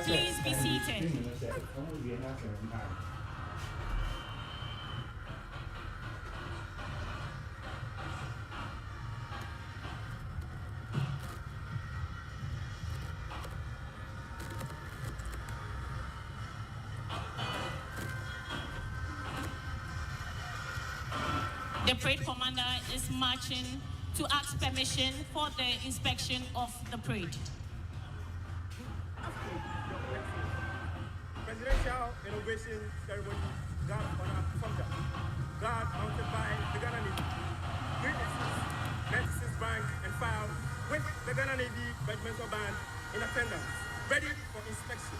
Please be seated. The parade commander is marching to ask permission for the inspection of the parade. Presidential inauguration ceremony, guard honor soldier, guard mounted by the Ghana Navy, 96 rank and file with the Ghana Navy regimental band in attendance, ready for inspection.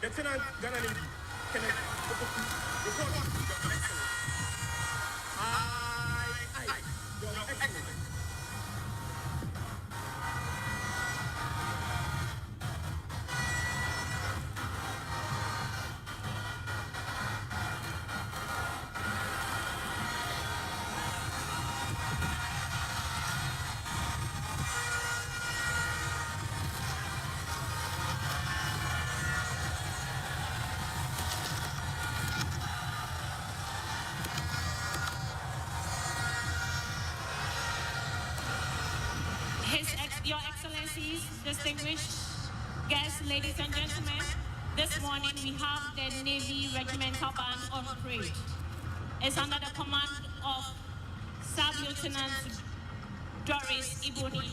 Lieutenant Ghana Navy, Kenneth Opoku, report your excellence. Aye, your excellence. Your Excellencies, distinguished guests, ladies and gentlemen, this morning we have the Navy Regimental Band on parade. It's under the command of Sub-Lieutenant Doris Iboni.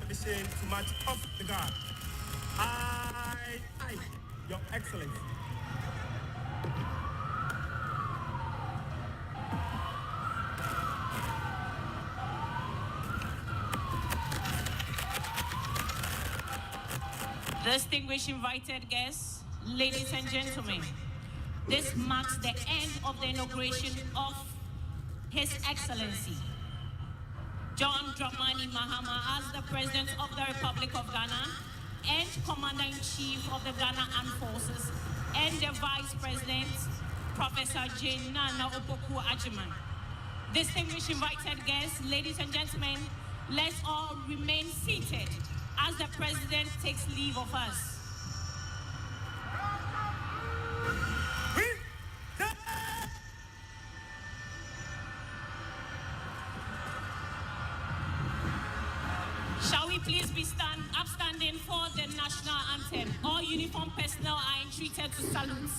permission to march off the guard. I, Your Excellency. Distinguished invited guests, ladies and gentlemen, this marks the end of the inauguration of His Excellency John Dramani Mahama as the President of the Republic of Ghana and Commander-in-Chief of the Ghana Armed Forces, and the Vice President, Professor Jane Nana Opoku Ajiman. Distinguished invited guests, ladies and gentlemen, let's all remain seated as the President takes leave of us. Shall we please be upstanding for the national anthem? All uniformed personnel are entreated to salute.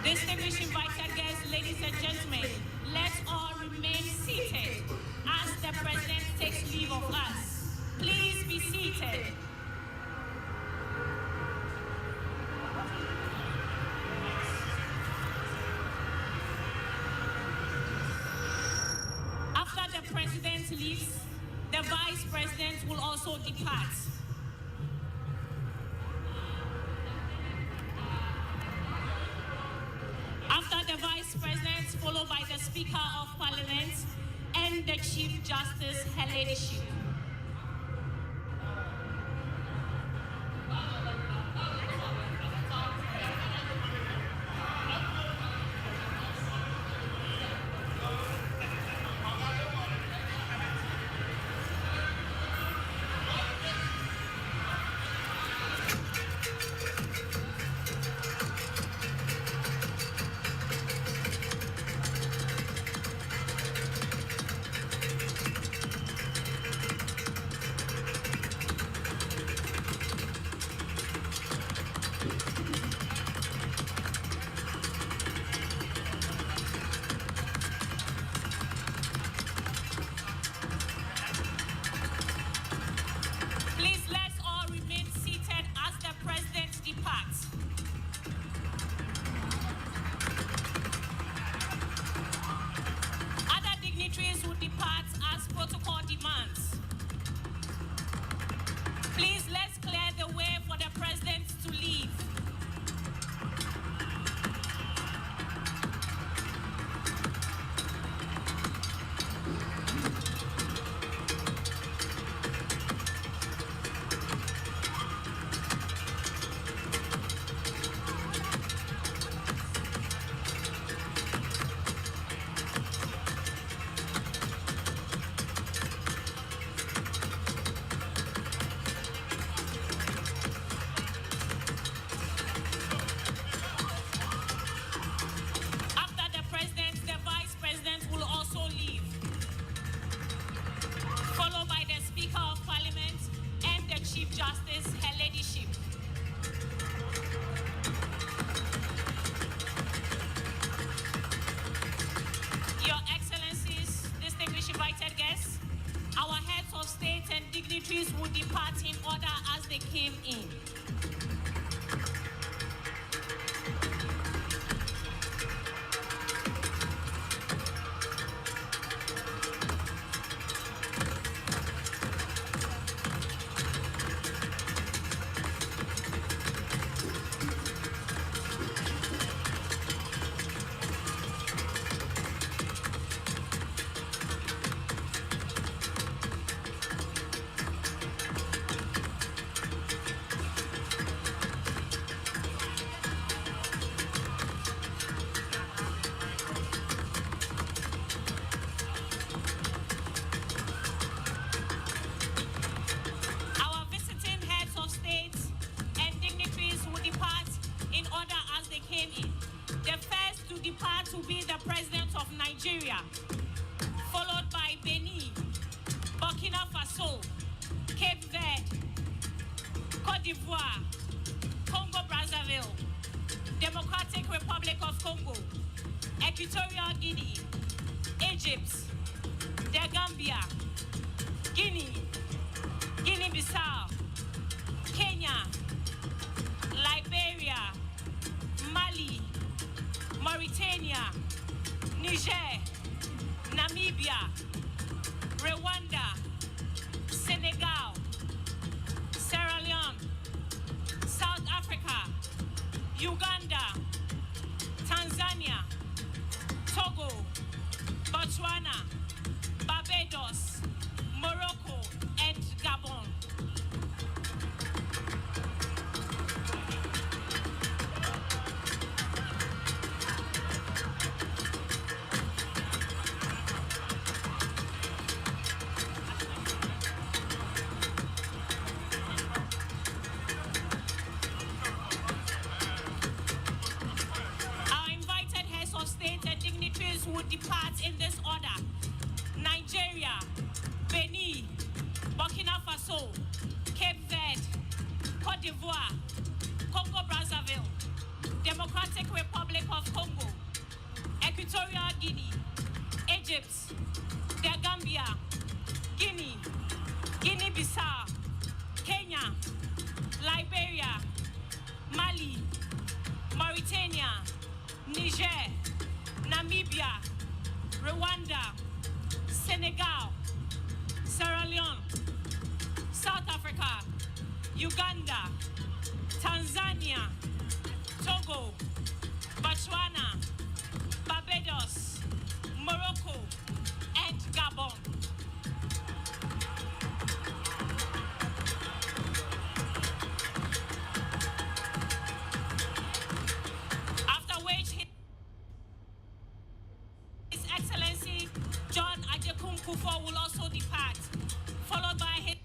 Distinguished invited guests, ladies and gentlemen, let's all remain seated as the President takes leave of us. Please be seated. After the President leaves, the Vice President will also depart. After the Vice President, followed by the Speaker of Parliament and the Chief Justice, Her Ladyship. Please, let's clear the way for the President to leave. Chief Justice, Her Ladyship. Your Excellencies, distinguished invited guests, our heads of state and dignitaries will depart in order as they came in. d'Ivoire, Congo-Brazzaville, Democratic Republic of Congo, Equatorial Guinea, Egypt, the Gambia, Guinea, Guinea-Bissau, Kenya, Liberia, Mali, Mauritania, Niger, Namibia, Rwanda, Senegal, Sierra Leone, South Africa, Uganda, Tanzania, Togo, Botswana, Barbados, Morocco, and Gabon. Would depart in this order: Nigeria, Benin, Burkina Faso, Cape Verde, Cote d'Ivoire, Congo-Brazzaville, Democratic Republic of Congo, Equatorial Guinea, Egypt, the Gambia, Guinea, Guinea-Bissau, Kenya, Liberia, Mali, Mauritania, Niger, Namibia, Rwanda, Senegal, Sierra Leone, South Africa, Uganda, Tanzania, Togo, Botswana, Barbados, Morocco, and Gabon. After which His Excellency John Ajekun Kufuor will also depart, followed by His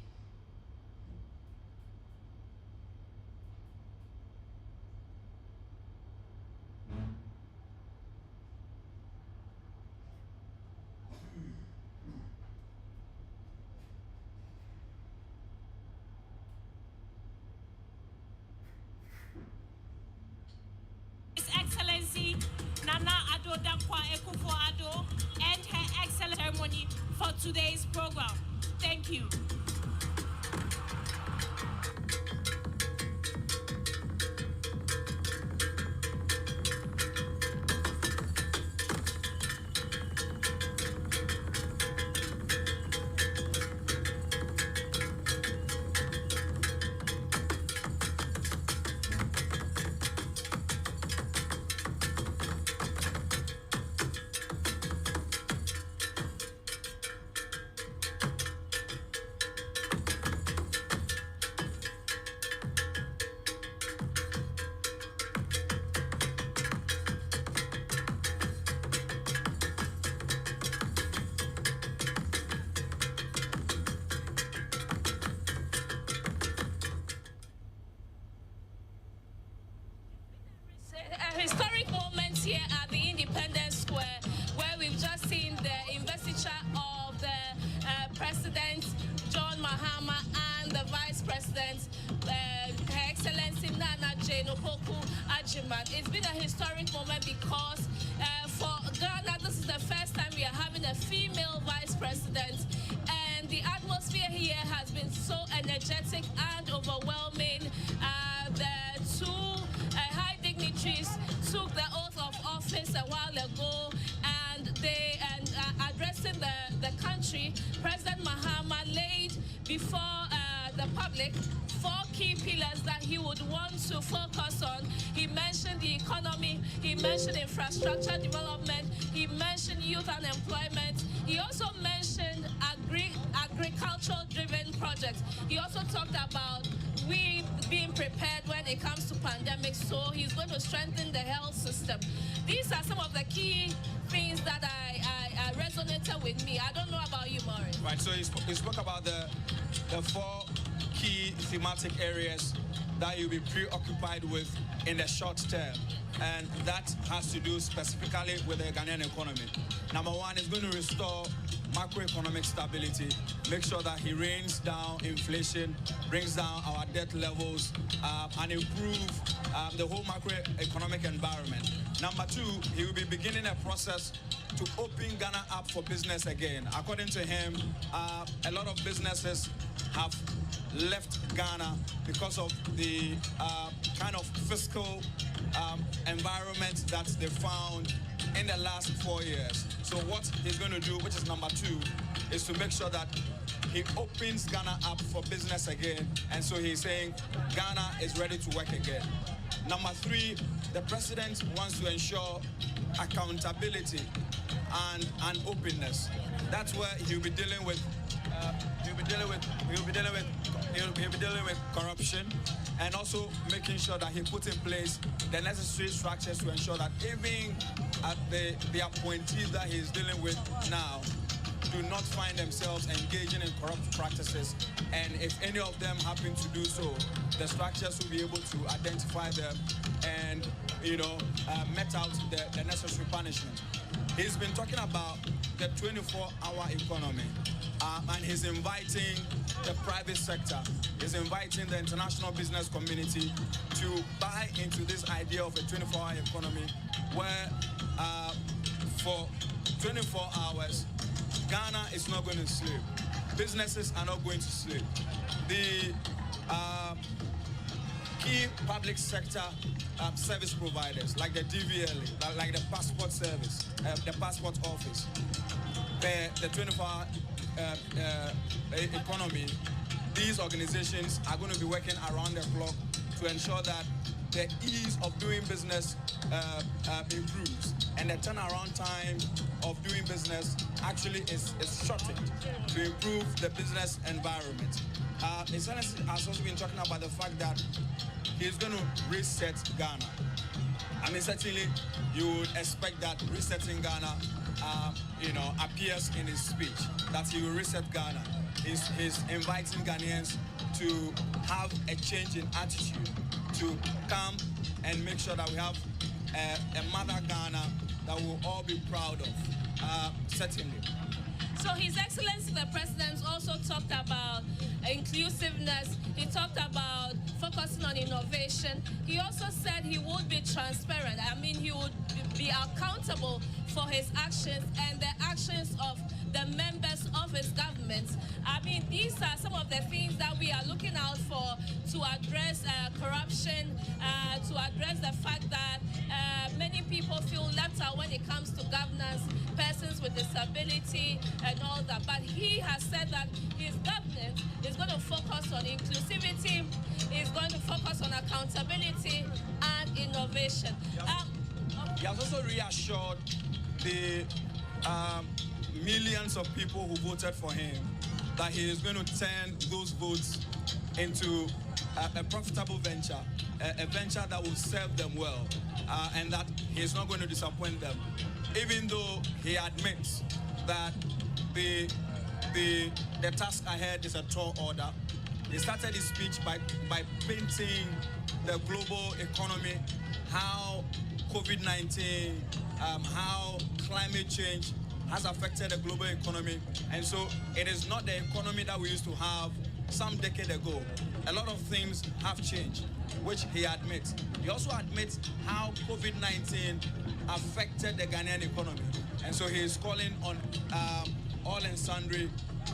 Excellency Nana Ado Dankwa Akufo-Addo and Her Excellent ceremony for today's program. Thank you. Historic moments here at the Independence Square, where we've just seen the investiture of the President John Mahama and the Vice President, Her Excellency Nana Jane Opoku-Agyeman. It's been a historic moment because for Ghana, this is the first time we are having a female Vice President, and the atmosphere here has been so energetic and overwhelming. The two high dignitaries took the oath of office a while ago, and they addressing the country. President Mahama laid before the public 4 key pillars that he would want to focus on. He mentioned the economy, he mentioned infrastructure development, he mentioned youth unemployment, he also mentioned agricultural-driven projects. He also talked about we being prepared when it comes to pandemics, so he's going to strengthen the health system. These are some of the key things that I resonated with me. I don't know about you, Maureen. Right, so he spoke about the 4 key thematic areas that you'll be preoccupied with in the short term, and that has to do specifically with the Ghanaian economy. Number 1 is going to restore macroeconomic stability, make sure that he reins down inflation, brings down our debt levels, and improve the whole macroeconomic environment. Number two, he will be beginning a process to open Ghana up for business again. According to him, a lot of businesses have left Ghana because of the kind of fiscal environment that they found in the last 4 years. So what he's going to do, which is number two, is to make sure that he opens Ghana up for business again. And so he's saying Ghana is ready to work again. Number three, the president wants to ensure accountability and openness. That's where he'll be dealing with corruption, and also making sure that he puts in place the necessary structures to ensure that even the appointees that he's dealing with now do not find themselves engaging in corrupt practices. And if any of them happen to do so, the structures will be able to identify them and, met out the necessary punishment. He's been talking about the 24-hour economy, and he's inviting the private sector, he's inviting the international business community to buy into this idea of a 24-hour economy where for 24 hours, Ghana is not going to sleep. Businesses are not going to sleep. The key public sector service providers, like the DVLA, like the passport service, the passport office, the 24-hour economy, these organizations are going to be working around the clock to ensure that the ease of doing business improves, and the turnaround time of doing business actually is shortened to improve the business environment. His Excellency has also been talking about the fact that he's going to reset Ghana. I mean, certainly you would expect that resetting Ghana, appears in his speech, that he will reset Ghana. He's inviting Ghanaians to have a change in attitude, to come and make sure that we have a mother Ghana that we'll all be proud of, certainly. So His Excellency the President also talked about inclusiveness. He talked about focusing on innovation. He also said he would be transparent. I mean, he would be accountable for his actions and the actions of the members of his government. I mean, these are some of the things that we are looking out for to address corruption, to address the fact that many people feel left out when it comes to governance, persons with disability and all that. But he has said that his government is going to focus on inclusivity, is going to focus on accountability and innovation. He has also reassured the millions of people who voted for him that he is going to turn those votes into a profitable venture, a venture that will serve them well, and that he is not going to disappoint them, even though he admits that the task ahead is a tall order. He started his speech by painting the global economy, how COVID-19, how climate change has affected the global economy. And so it is not the economy that we used to have some decade ago. A lot of things have changed, which he admits. He also admits how COVID-19 affected the Ghanaian economy. And so he is calling on all and sundry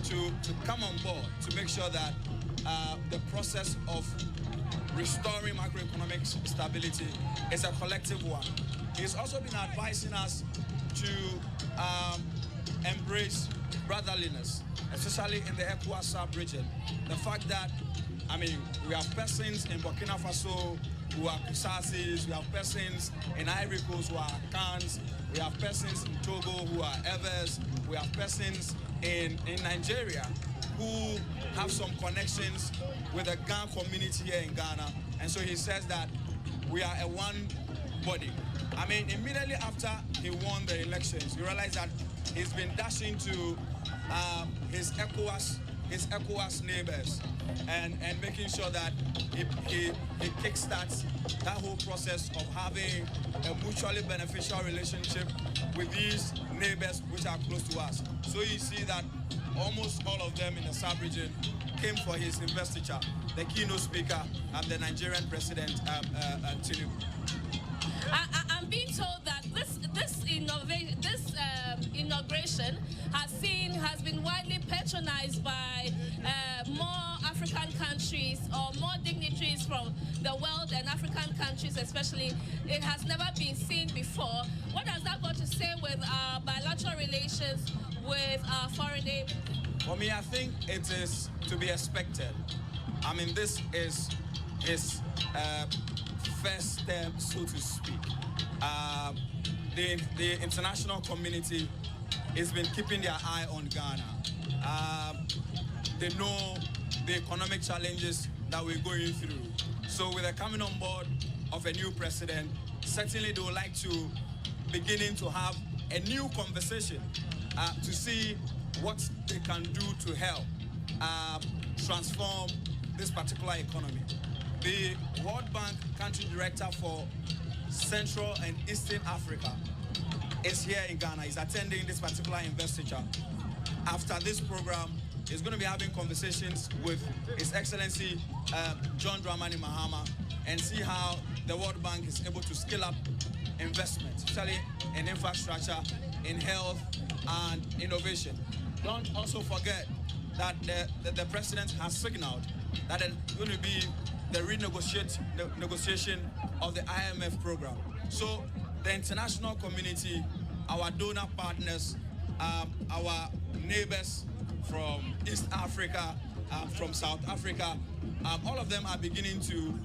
to come on board to make sure that the process of restoring macroeconomic stability is a collective one. He's also been advising us to embrace brotherliness, especially in the ECOWAS sub-region. The fact that, I mean, we have persons in Burkina Faso who are Kusasis, we have persons in Ivory Coast who are Kans, we have persons in Togo who are Evers, we have persons in Nigeria who have some connections with the Gan community here in Ghana. And so he says that we are a one body. I mean, immediately after he won the elections, you realize that he's been dashing to his ECOWAS his ECOWAS neighbors and making sure that he kickstarts that whole process of having a mutually beneficial relationship with these neighbors which are close to us. So you see that almost all of them in the sub-region came for his investiture, the keynote speaker, the Nigerian president, Tinubu. I'm being told that this inauguration has been widely patronized by more African countries or more dignitaries from the world and African countries especially. It has never been seen before. What has that got to say with our bilateral relations with our foreign neighbors? For me, I think it is to be expected. I mean, this is his first step, so to speak. The international community has been keeping their eye on Ghana. They know the economic challenges that we're going through. So with the coming on board of a new president, certainly they would like to beginning to have a new conversation to see what they can do to help transform this particular economy. The World Bank Country Director for Central and Eastern Africa is here in Ghana. He's attending this particular investiture. After this program, he's going to be having conversations with His Excellency John Dramani Mahama and see how the World Bank is able to scale up investment, especially in infrastructure, in health, and innovation. Don't also forget that the president has signaled that there's going to be the negotiation of the IMF program. So the international community, our donor partners, our neighbors from East Africa, from South Africa, all of them are beginning to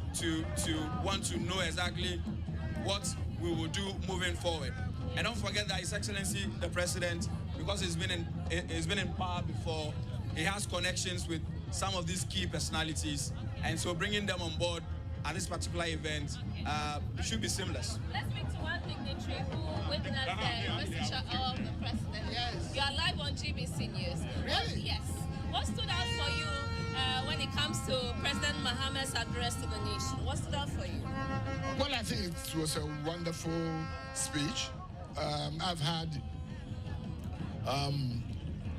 want to know exactly what we will do moving forward. And don't forget that His Excellency the President, because he's been in power before, he has connections with some of these key personalities, and so bringing them on board at this particular event should be seamless. Let's speak to one dignitary who witnessed the investiture of the president. Yes. You are live on GBC News. Really? Yes. What stood out for you when it comes to President Mahama's address to the nation? What stood out for you? Well, I think it was a wonderful speech. I've had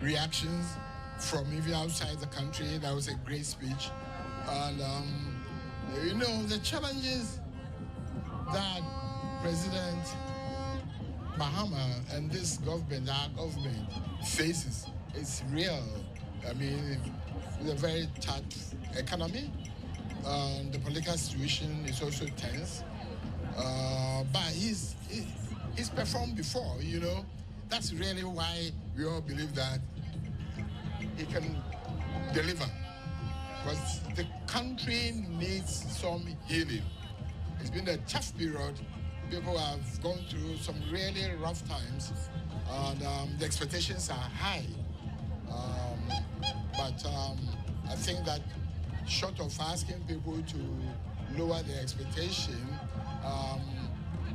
reactions from even outside the country. That was a great speech. And, you know, the challenges that President Mahama and this government, our government, faces is real. I mean, it's a very tough economy. The political situation is also tense. But he's performed before, you know. That's really why we all believe that he can deliver. Because the country needs some healing. It's been a tough period. People have gone through some really rough times, and the expectations are high. But I think that short of asking people to lower their expectation,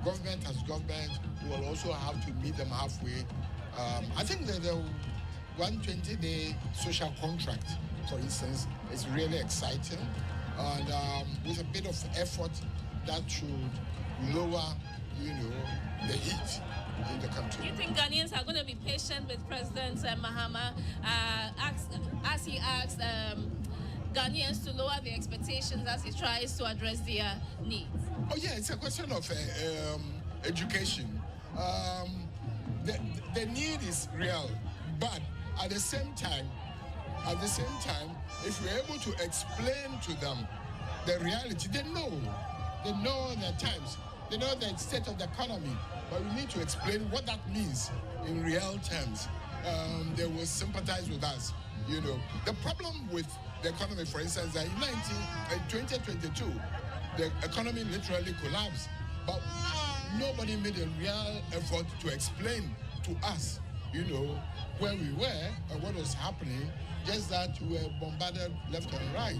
government as government will also have to meet them halfway. I think that the 120-day social contract, for instance, is really exciting, and with a bit of effort, that should lower, you know, the heat in the country. Do you think Ghanaians are going to be patient with President Mahama as he asks Ghanaians to lower their expectations as he tries to address their needs? Oh yeah, it's a question of education. The need is real, but at the same time, if we're able to explain to them the reality, they know the times, they know the state of the economy, but we need to explain what that means in real terms. They will sympathize with us, you know. The problem with the economy, for instance, that in 2022, the economy literally collapsed, but nobody made a real effort to explain to us, you know, where we were and what was happening, just that we were bombarded left and right.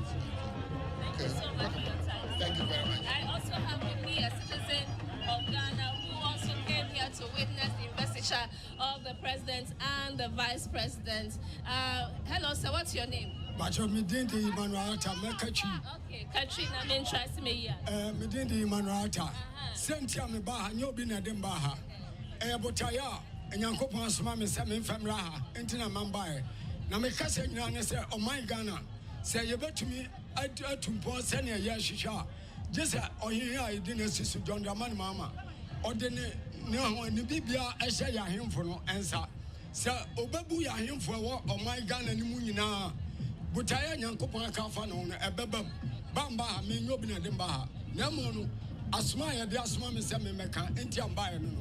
Thank you so much for your time. Thank you very much. I also have with me a citizen of Ghana who also came here to witness the investiture of the president and the vice president. Hello, sir, what's your name? But me didn't Manuata, Mekachi. Okay, Katrina, I'm interested in me. Me didn't Manuata. Sentia me baha, nyobina dembaha. Botaya, and Yankopas mammy, Samin Famraha, Entina Mambai. Now, my cousin Yana said, oh my Ghana, say you bet to me, I do to poor senior Yashisha. Just on here, I didn't see John Draman Mama. Or the no, and the Bibia, I say, him for no answer. Sir, Obabu, him for what, oh my Ghana, and Munina. Botaya, Yankopa Kafano, a bebum, Bamba, me Yobina Dembaha. Namono, Asmaya, the Asmami Samimeka, Entiam Bayan.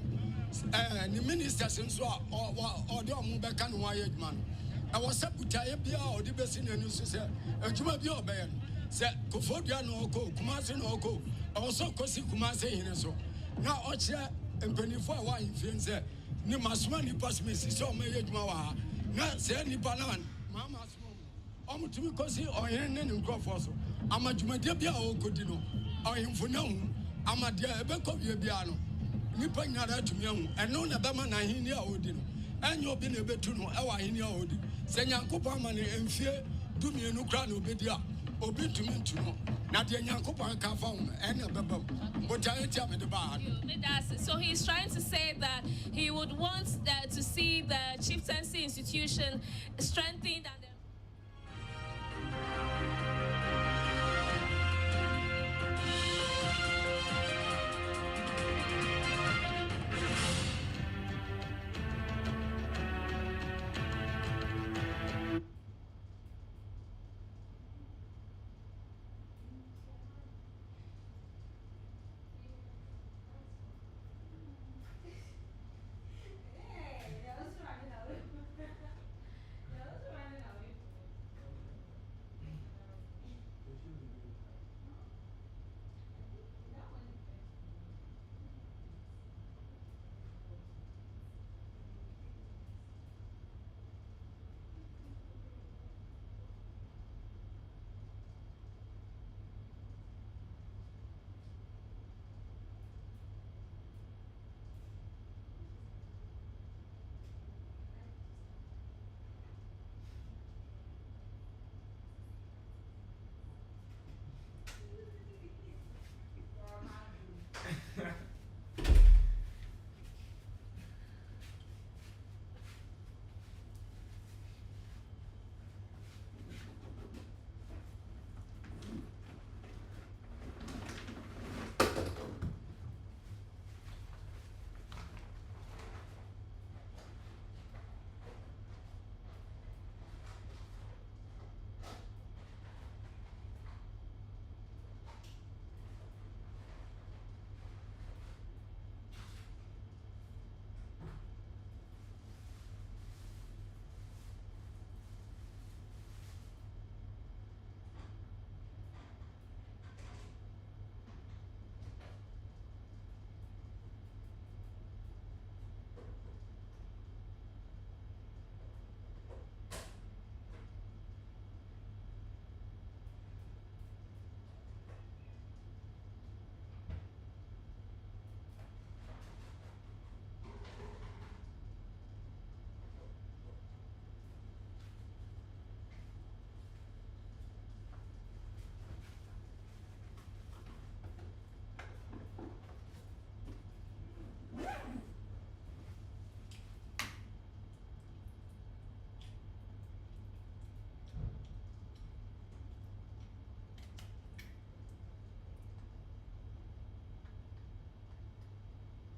The ministers and so or the Mubakan Wyatt man. I was up with Tayabia or the best in the news, sir. A Jumabio Bayan said, Kofodia no go, Kumasi no go, also Kosi Kumasi in so. Now, Ocha and Pennyfua wine fiends, Nimasmani pass me, so may Mawa, not say any banan, Mamma's mom. To me, Kosi or Yen and Crawford. I'm a Jumadabia or Codino, or him for now. I'm a dear Becco Biano. Nipa nyara tumyam eno na bema na hini a odi no enyo obi na betu no ewa hini a odi se nyankopon ma ne emfie dumienu kra na obedi a obi tumi ntu no na de nyankopon ka fa ho ene beba but I tell me the bar. So he's trying to say that he would want to see the chieftaincy institution strengthened and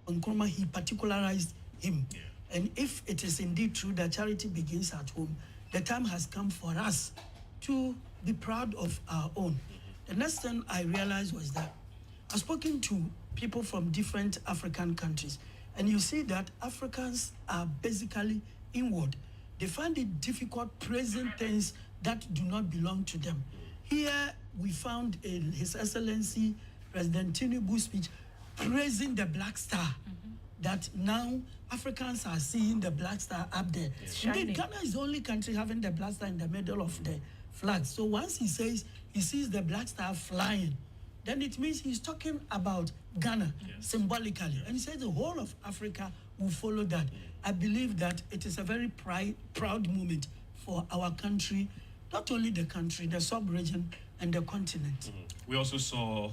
Nkrumah, he particularized him. Yeah. And if it is indeed true that charity begins at home, the time has come for us to be proud of our own. The next thing I realized was that I've spoken to people from different African countries, and you see that Africans are basically inward. They find it difficult praising things that do not belong to them. Here we found in His Excellency President Tinubu's speech praising the Black Star, that now Africans are seeing the Black Star up there. Indeed, Ghana is the only country having the Black Star in the middle of the flag. So once he says he sees the Black Star flying, then it means he's talking about Ghana symbolically. And he says the whole of Africa will follow that. I believe that it is a very proud moment for our country not only the country, the sub-region and the continent. We also saw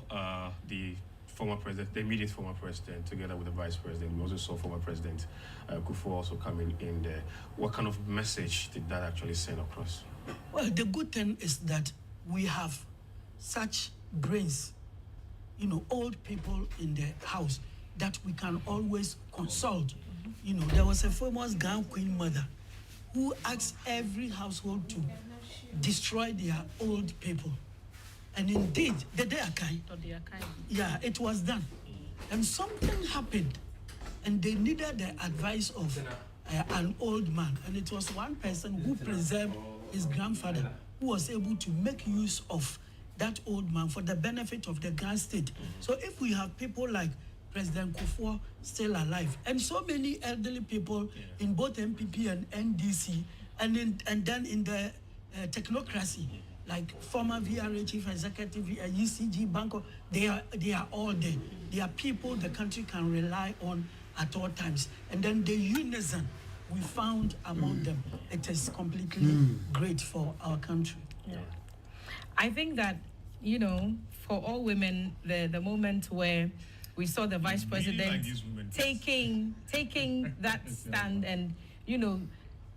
the former president, the immediate former president, together with the vice president. We also saw former President Kufuor also coming in there. What kind of message did that actually send across? Well, the good thing is that we have such brains, old people in the house that we can always consult. There was a famous Ghan queen mother who asked every household to destroy their old people. And indeed, the day yeah, it was done. And something happened, and they needed the advice of an old man. And it was one person who preserved his grandfather, who was able to make use of that old man for the benefit of the Ghana state. So if we have people like President Kufuor still alive, and so many elderly people in both MPP and NDC, and then in the technocracy, like former VRA chief executive, UCG, Banco, they are all there. They are people the country can rely on at all times. And then the unison we found among them, it is completely great for our country. Yeah. I think that, for all women, the moment where we saw the vice president taking that stand and,